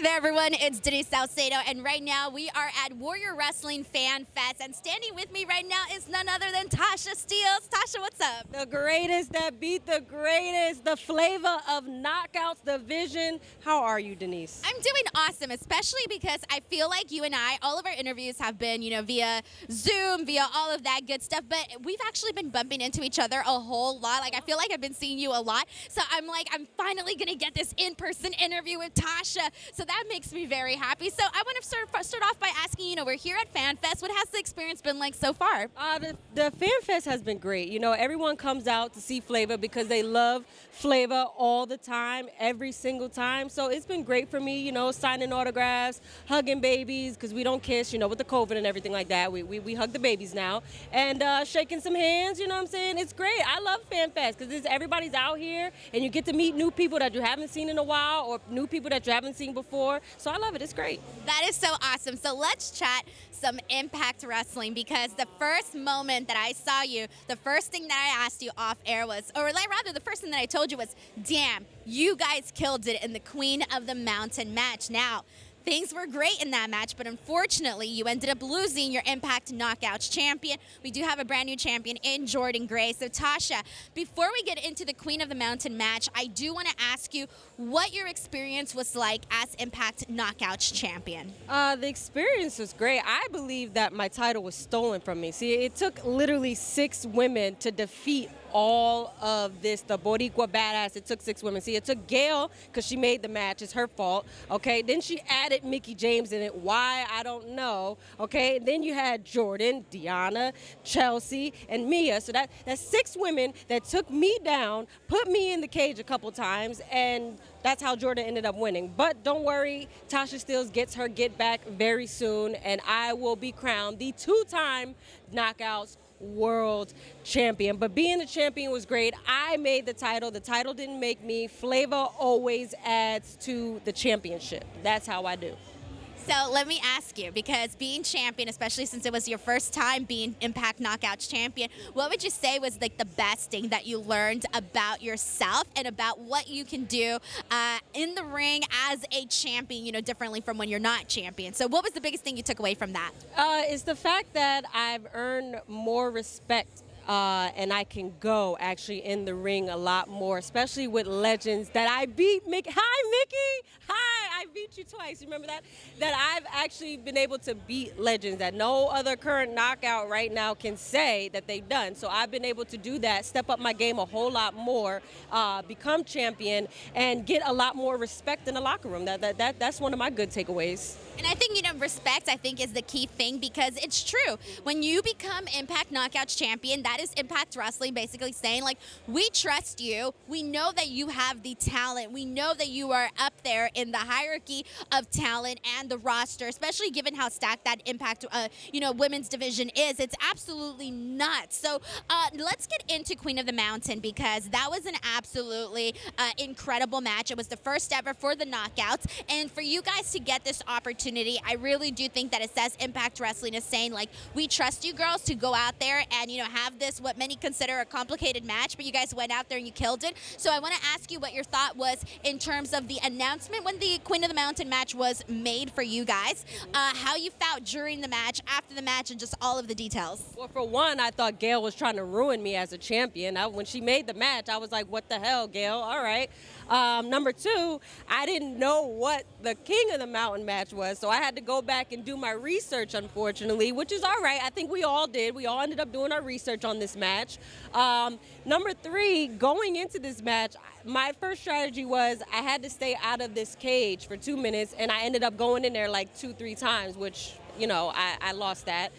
there, everyone. It's Denise Salcedo, and right now we are at Warrior Wrestling Fan Fest, and standing with me right now is none other than Tasha Steelz. Tasha, what's up? The greatest that beat the greatest, the flavor of knockouts division. How are you, Denise? I'm doing awesome, especially because I feel like you and I, all of our interviews have been, via Zoom, via all of that good stuff, but we've actually been bumping into each other a whole lot. Like, I feel like I've been seeing you a lot, so I'm finally going to get this in-person interview with Tasha. So that makes me very happy. So I want to start off by asking, we're here at Fan Fest. What has the experience been like so far? The Fan Fest has been great. Everyone comes out to see Flavor because they love Flavor all the time, every single time. So it's been great for me, signing autographs, hugging babies, because we don't kiss, with the COVID and everything like that. We hug the babies now. And shaking some hands, you know what I'm saying? It's great. I love Fan Fest because everybody's out here and you get to meet new people that you haven't seen in a while or new people that you haven't seen before. So I love it. It's great. That is so awesome. So let's chat some Impact Wrestling, because the first moment that I saw you, the first thing that I asked you off air was, the first thing that I told you was, damn, you guys killed it in the Queen of the Mountain match. Now, things were great in that match, but unfortunately, you ended up losing your Impact Knockouts champion. We do have a brand new champion in Jordynne Grace. So, Tasha, before we get into the Queen of the Mountain match, I do want to ask you what your experience was like as Impact Knockouts champion. The experience was great. I believe that my title was stolen from me. See, it took literally 6 women to defeat all of this, the Boricua Badass. It took 6 women. See, it took Gail because she made the match. It's her fault. Okay. Then she added Mickie James in it. Why? I don't know. Okay. Then you had Jordynne, Deanna, Chelsea, and Mia. So that's 6 women that took me down, put me in the cage a couple times, and that's how Jordynne ended up winning. But don't worry, Tasha Steelz gets her get back very soon, and I will be crowned the 2-time Knockouts World Champion. But being the champion was great. I made the title. The title didn't make me. Flavor always adds to the championship. That's how I do. So let me ask you, because being champion, especially since it was your first time being Impact Knockouts champion, what would you say was like the best thing that you learned about yourself and about what you can do in the ring as a champion, differently from when you're not champion? So what was the biggest thing you took away from that? It's the fact that I've earned more respect and I can go actually in the ring a lot more, especially with legends that I beat. Hi, Mickie. Hi, I beat you twice. You remember that? That I've actually been able to beat legends that no other current knockout right now can say that they've done. So I've been able to do that, step up my game a whole lot more, become champion, and get a lot more respect in the locker room. That's one of my good takeaways. And I think, respect, I think, is the key thing, because it's true. When you become Impact Knockouts champion, that is Impact Wrestling basically saying, we trust you. We know that you have the talent. We know that you are up there in the hierarchy of talent and the roster, especially given how stacked that Impact, women's division is. It's absolutely nuts. So let's get into Queen of the Mountain, because that was an absolutely incredible match. It was the first ever for the Knockouts. And for you guys to get this opportunity, I really do think that it says Impact Wrestling is saying, we trust you girls to go out there and, have this, what many consider a complicated match, but you guys went out there and you killed it. So I want to ask you what your thought was in terms of the announcement when the Queen of the Mountain match was made for you guys, how you felt during the match, after the match, and just all of the details. Well, for one, I thought Gail was trying to ruin me as a champion. When she made the match, I was like, what the hell, Gail? All right. Number 2, I didn't know what the King of the Mountain match was, so I had to go back and do my research, unfortunately, which is all right. I think we all did. We all ended up doing our research on this match. Number 3, going into this match, my first strategy was I had to stay out of this cage for 2 minutes, and I ended up going in there 2-3 times, which, I lost that.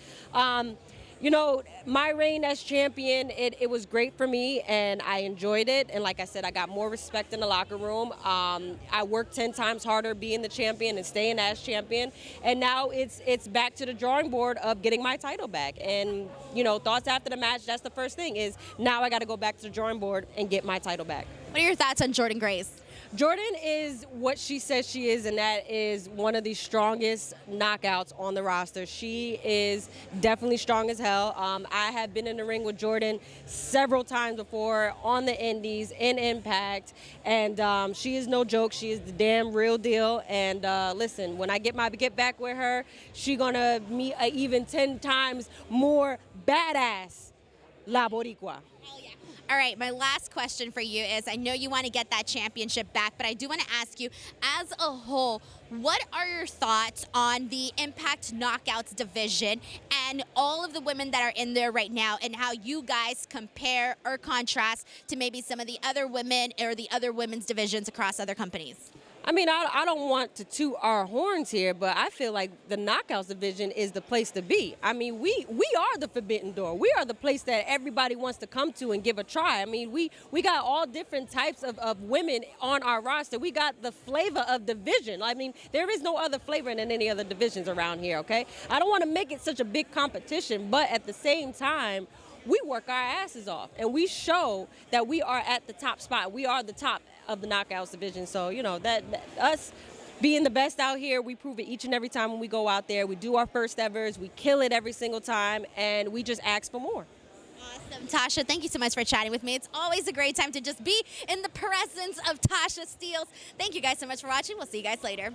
My reign as champion, it was great for me, and I enjoyed it. And like I said, I got more respect in the locker room. I worked 10 times harder being the champion and staying as champion. And now it's back to the drawing board of getting my title back. And, thoughts after the match, that's the first thing, is now I got to go back to the drawing board and get my title back. What are your thoughts on Jordynne Grace? Jordynne is what she says she is, and that is one of the strongest knockouts on the roster. She is definitely strong as hell. I have been in the ring with Jordynne several times before on the indies, in Impact, and she is no joke. She is the damn real deal. And listen, when I get back with her, she gonna meet a even 10 times more badass La Boricua. Hell yeah. All right, my last question for you is, I know you want to get that championship back, but I do want to ask you, as a whole, what are your thoughts on the Impact Knockouts division and all of the women that are in there right now, and how you guys compare or contrast to maybe some of the other women or the other women's divisions across other companies? I mean, I don't want to toot our horns here, but I feel like the Knockouts division is the place to be. I mean, we are the forbidden door. We are the place that everybody wants to come to and give a try. I mean, we got all different types of women on our roster. We got the flavor of division. I mean, there is no other flavor than any other divisions around here, okay? I don't want to make it such a big competition, but at the same time, we work our asses off, and we show that we are at the top spot. We are the top of the Knockouts division. So, you know, that us being the best out here, we prove it each and every time when we go out there. We do our first evers, we kill it every single time, and we just ask for more. Awesome. Tasha, thank you so much for chatting with me. It's always a great time to just be in the presence of Tasha Steelz. Thank you guys so much for watching. We'll see you guys later.